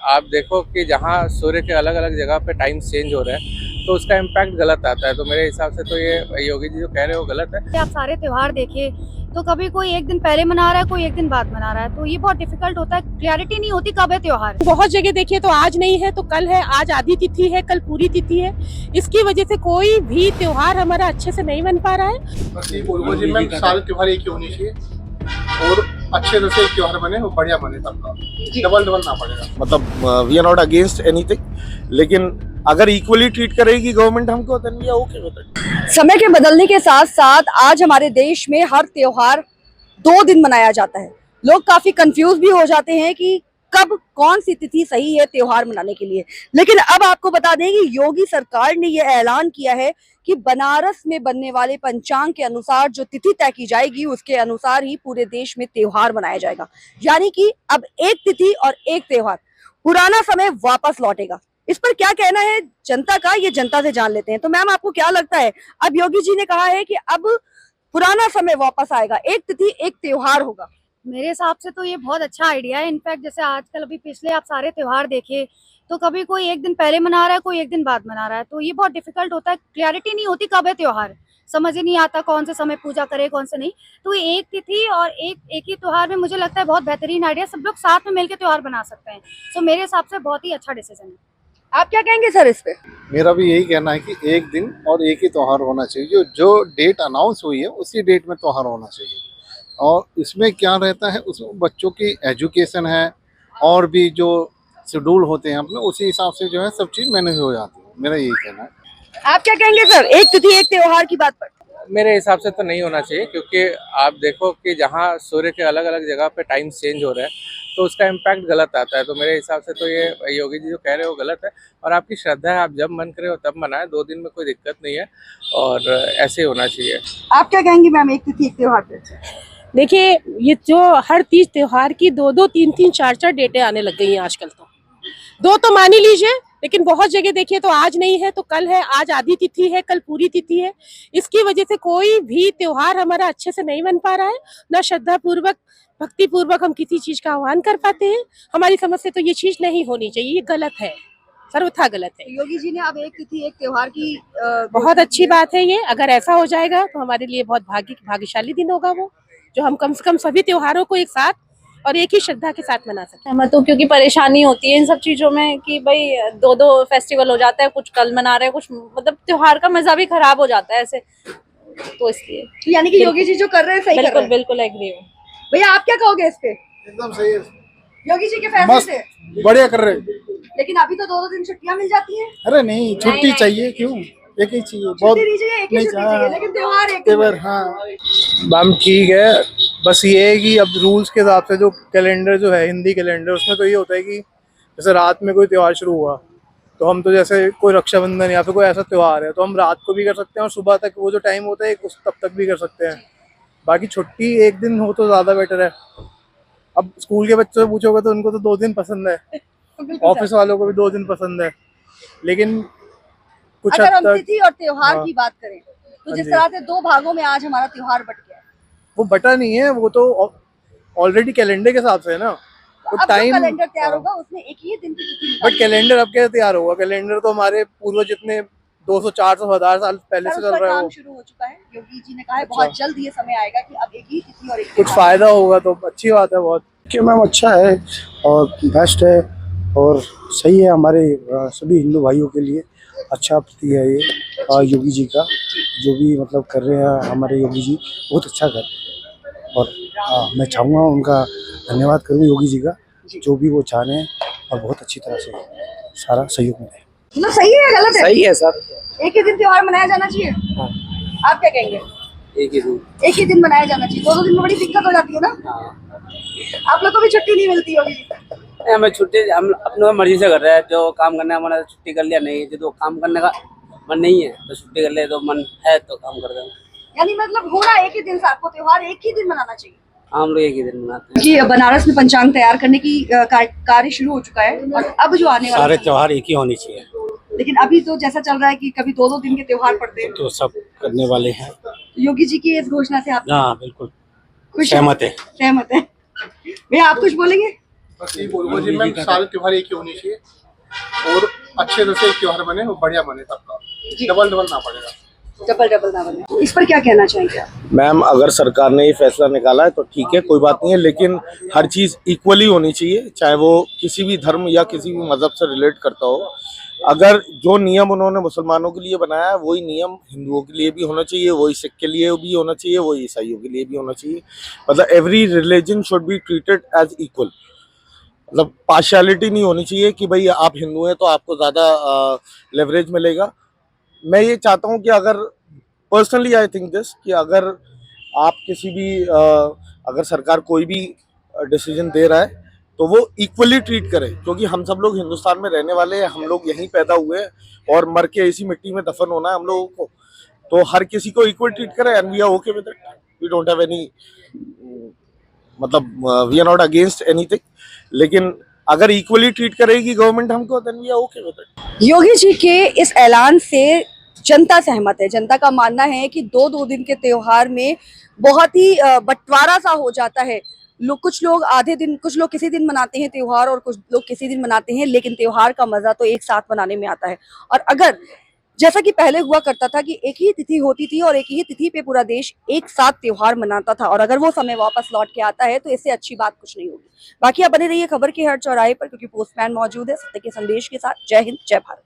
आप देखो कि जहाँ सूर्य के अलग अलग जगह पे टाइम चेंज हो रहा है तो उसका इम्पैक्ट गलत आता है। तो मेरे हिसाब से तो ये योगी जी जो कह रहे हैं वो गलत है। आप सारे त्योहार देखिए तो कभी कोई एक दिन पहले मना रहा है, कोई एक दिन बाद मना रहा है, तो ये बहुत डिफिकल्ट होता है। क्लैरिटी नहीं होती कब है त्योहार। बहुत जगह देखिए तो आज नहीं है तो कल है, आज आधी तिथि है कल पूरी तिथि है। इसकी वजह से कोई भी त्योहार हमारा अच्छे से नहीं बन पा रहा है। बस ये बोलूँगा जी मैम, सारे त्योहार एक ही होने चाहिए और अच्छे तरह से त्योहार बने और बढ़िया बने, सबका डबल डबल ना पड़ेगा। मतलब we are not against anything, लेकिन अगर इक्वली ट्रीट करेगी गवर्नमेंट हमको then we are okay with it. समय के बदलने के साथ साथ आज हमारे देश में हर त्योहार 2 दिन मनाया जाता है। लोग काफी कंफ्यूज भी हो जाते हैं कि कब कौन सी तिथि सही है त्योहार मनाने के लिए। लेकिन अब आपको बता दें कि योगी सरकार ने यह ऐलान किया है कि बनारस में बनने वाले पंचांग के अनुसार जो तिथि तय की जाएगी उसके अनुसार ही पूरे देश में त्योहार मनाया जाएगा। यानी कि अब एक तिथि और एक त्योहार, पुराना समय वापस लौटेगा। इस पर क्या कहना है जनता का, ये जनता से जान लेते हैं। तो मैम, आपको क्या लगता है, अब योगी जी ने कहा है कि अब पुराना समय वापस आएगा, एक तिथि एक त्योहार होगा। मेरे हिसाब से तो ये बहुत अच्छा आइडिया है। इनफैक्ट जैसे आजकल अभी पिछले आप सारे त्योहार देखे तो कभी कोई एक दिन पहले मना रहा है, कोई एक दिन बाद मना रहा है, तो ये बहुत डिफिकल्ट होता है। क्लैरिटी नहीं होती कब है त्योहार, समझ ही नहीं आता कौन से समय पूजा करे कौन से नहीं। तो ये एक तिथि और एक ही त्योहार में मुझे लगता है बहुत बेहतरीन आइडिया। सब लोग साथ में मिलकर त्योहार बना सकते हैं। तो मेरे हिसाब से बहुत ही अच्छा डिसीजन है। आप क्या कहेंगे सर इस पे? मेरा भी यही कहना है कि एक दिन और एक ही त्योहार होना चाहिए। जो डेट अनाउंस हुई है उसी डेट में त्योहार होना चाहिए। और इसमें क्या रहता है, उसमें बच्चों की एजुकेशन है और भी जो शेड्यूल होते हैं अपने, उसी हिसाब से जो है सब चीज़ मैनेज हो जाती है। मेरा यही कहना है। आप क्या कहेंगे सर, एक तिथि एक त्योहार की बात पर? मेरे हिसाब से तो नहीं होना चाहिए, क्योंकि आप देखो कि जहाँ सूर्य के अलग अलग जगह पे टाइम चेंज हो रहा है तो उसका इम्पैक्ट गलत आता है। तो मेरे हिसाब से तो ये योगी जी जो कह रहे हो गलत है। और आपकी श्रद्धा है, आप जब मन करे हो तब मनाएं, 2 दिन में कोई दिक्कत नहीं है और ऐसे ही होना चाहिए। आप क्या कहेंगे मैम, एक तिथि एक त्योहार पे? देखिए, ये जो हर तीज त्योहार की 2-2, 3-3, 4-4 डेटें आने लग गई हैं आजकल। तो 2 तो मान ही लीजिए, लेकिन बहुत जगह देखिए तो आज नहीं है तो कल है, आज आधी तिथि है कल पूरी तिथि है। इसकी वजह से कोई भी त्योहार हमारा अच्छे से नहीं बन पा रहा है। ना श्रद्धा पूर्वक भक्ति पूर्वक हम किसी चीज का आह्वान कर पाते हैं। हमारी समझ से तो ये चीज नहीं होनी चाहिए, ये गलत है, सर्वथा गलत है। योगी जी ने अब एक तिथि एक त्योहार की बहुत अच्छी बात है ये। अगर ऐसा हो जाएगा तो हमारे लिए बहुत भाग्यशाली दिन होगा वो, जो हम कम से कम सभी त्योहारों को एक साथ और एक ही श्रद्धा के साथ मना सकते हैं। तो क्योंकि परेशानी होती है इन सब चीजों में कि भाई 2-2 फेस्टिवल हो जाता है, कुछ कल मना रहे हैं, कुछ मतलब त्योहार का मजा भी खराब हो जाता है ऐसे, तो इसलिए। यानी कि योगी जी जो कर रहे हैं सही कर रहे बिल्कुल हैं। बिल्कुल एग्री हूँ। भैया, आप क्या कहोगे इस पे? एकदम सही है, योगी जी के फैसले मस्त, से? बढ़िया कर रहे हैं। लेकिन अभी तो 2-2 दिन छुट्टियां मिल जाती हैं। अरे नहीं, छुट्टी चाहिए, क्यों एक ही चाहिए, बहुत छुट्टी नहीं चाहिए, एक ही नहीं, छुट्टी हाँ। चाहिए, लेकिन त्योहार एक त्योहार, हाँ। मैम ठीक है, बस ये है कि अब रूल्स के हिसाब से जो कैलेंडर जो है हिंदी कैलेंडर, उसमें तो ये होता है कि जैसे रात में कोई त्यौहार शुरू हुआ तो हम तो जैसे कोई रक्षाबंधन या फिर कोई ऐसा त्यौहार है तो हम रात को भी कर सकते हैं और सुबह तक वो जो टाइम होता है उस तब तक भी कर सकते हैं। बाकी छुट्टी एक दिन हो तो ज़्यादा बेटर है। अब स्कूल के बच्चों से पूछोगे तो उनको तो 2 दिन पसंद है, ऑफिस वालों को भी 2 दिन पसंद है, लेकिन कुछ अगर हद हम तक तिथि और त्योहार हाँ। की बात करें तो जिस जी। तरह से 2 भागों में आज हमारा त्योहार बट गया है, वो बटा नहीं है, वो तो ऑलरेडी कैलेंडर के हिसाब से है ना। तो तो अब जो टाइम, कैलेंडर तैयार होगा उसमें एक ही दिन की तिथि बट कैलेंडर अब क्या तैयार होगा? कैलेंडर तो हमारे पूर्वज जितने 200, 400, 1000 साल पहले से उस चल पर रहा है काम वो। शुरू हो चुका है। योगी जी ने कहा है बहुत जल्द ये समय आएगा कि अब एक ही तिथि और एक कुछ त्योहार। फायदा होगा तो अच्छी बात है बहुत। कि मैम अच्छा है और बेस्ट है और सही है हमारे सभी हिंदू भाइयों के लिए। अच्छा प्रति है ये योगी जी का, जो भी मतलब कर रहे हैं हमारे योगी जी, बहुत अच्छा कर रहे हैं। और मैं चाहूँगा उनका धन्यवाद करूँ योगी जी का, जो भी वो चाह रहे हैं और बहुत अच्छी तरह से सारा सहयोग मिले। मतलब सही है या गलत है? सही है सर। एक ही दिन त्योहार मनाया जाना चाहिए। आप क्या कहेंगे? एक ही दिन मनाया जाना चाहिए। 2-2 दिन में बड़ी दिक्कत हो जाती है ना। आप लोग को भी छुट्टी नहीं मिलती होगी। हमें छुट्टी हम अपने मर्जी से कर रहे हैं, जो काम करने का मन है तो छुट्टी कर लिया, नहीं जो काम करने का मन नहीं है तो छुट्टी कर ले, तो मन है तो काम कर देंगे। यानी मतलब हो रहा एक ही दिन से, आपको त्योहार एक ही दिन मनाना चाहिए। हम लोग एक ही दिन मनाते हैं जी। बनारस में पंचांग तैयार करने की कार्य शुरू हो चुका है और अब जो आने वाले सारे त्योहार एक ही होनी चाहिए, लेकिन अभी तो जैसा चल रहा है कि कभी 2-2 दिन के त्योहार पड़ते हैं। तो सब करने वाले हैं। योगी जी की इस घोषणा से आप हाँ बिल्कुल खुश सहमत है। सहमत है? भैया, आप कुछ बोलेंगे? बस यही बोलूंगा जी मैम, सारे त्योहार एक ही होने चाहिए और अच्छे तरह से एक त्योहार बने और बढ़िया बने सबका, डबल डबल ना पड़ेगा। डबल डबल ना बने, इस पर क्या कहना चाहेंगे आप? मैम अगर सरकार ने ये फैसला निकाला है तो ठीक है, कोई बात नहीं है, लेकिन हर चीज़ इक्वली होनी चाहिए, चाहे वो किसी भी धर्म या किसी भी मजहब से रिलेट करता हो। अगर जो नियम उन्होंने मुसलमानों के लिए बनाया है वही नियम हिंदुओं के लिए भी होना चाहिए, वही सिख के लिए भी होना चाहिए, वही ईसाइयों के लिए भी होना चाहिए। मतलब every religion should be treated as equal. मतलब पार्शियलिटी नहीं होनी चाहिए कि भाई आप हिंदू हैं तो आपको ज़्यादा लेवरेज मिलेगा। मैं ये चाहता हूँ कि अगर पर्सनली आई थिंक दिस कि अगर आप किसी भी अगर सरकार कोई भी डिसीजन दे रहा है तो वो इक्वली ट्रीट करे, क्योंकि हम सब लोग हिंदुस्तान में रहने वाले हैं, हम लोग यहीं पैदा हुए हैं और मर के इसी मिट्टी में दफन होना है हम लोगों को, तो हर किसी को इक्वल ट्रीट करे and we are okay with it. We don't have any, मतलब we are not against anything, लेकिन अगर इक्वली ट्रीट करेगी गवर्नमेंट हमको then we are okay with it. Yogi ji के इस ऐलान से जनता सहमत है। जनता का मानना है कि दो दिन के त्योहार में बहुत ही बंटवारा सा हो जाता है। कुछ लोग आधे दिन, कुछ लोग किसी दिन मनाते हैं त्योहार और कुछ लोग किसी दिन मनाते हैं, लेकिन त्योहार का मजा तो एक साथ मनाने में आता है। और अगर जैसा कि पहले हुआ करता था कि एक ही तिथि होती थी और एक ही तिथि पे पूरा देश एक साथ त्योहार मनाता था, और अगर वो समय वापस लौट के आता है तो इससे अच्छी बात कुछ नहीं होगी। बाकी आप बने रहिए खबर के हर चौराहे पर, क्योंकि पोस्टमैन मौजूद है सत्य के संदेश के साथ। जय हिंद, जय भारत।